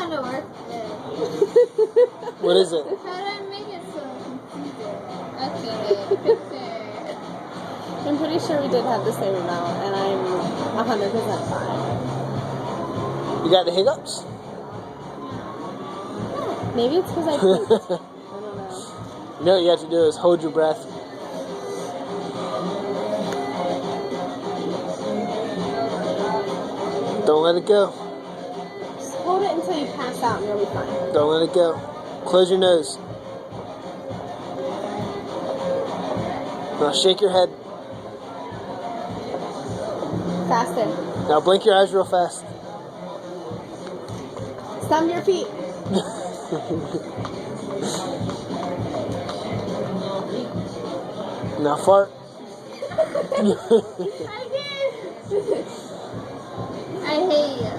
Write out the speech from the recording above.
want to work there. What is it? How do I make it so confusing? Okay, picture. I'm pretty sure we did have the same amount, and I'm 100% fine. You got the hiccups? Maybe it's because I pooped. I don't know. You know what you have to do is hold your breath. Don't let it go. Just hold it until you pass out, and you'll be fine. Don't let it go. Close your nose. Now shake your head. Faster. Now blink your eyes real fast. Stomp your feet. Now fart. I hate you.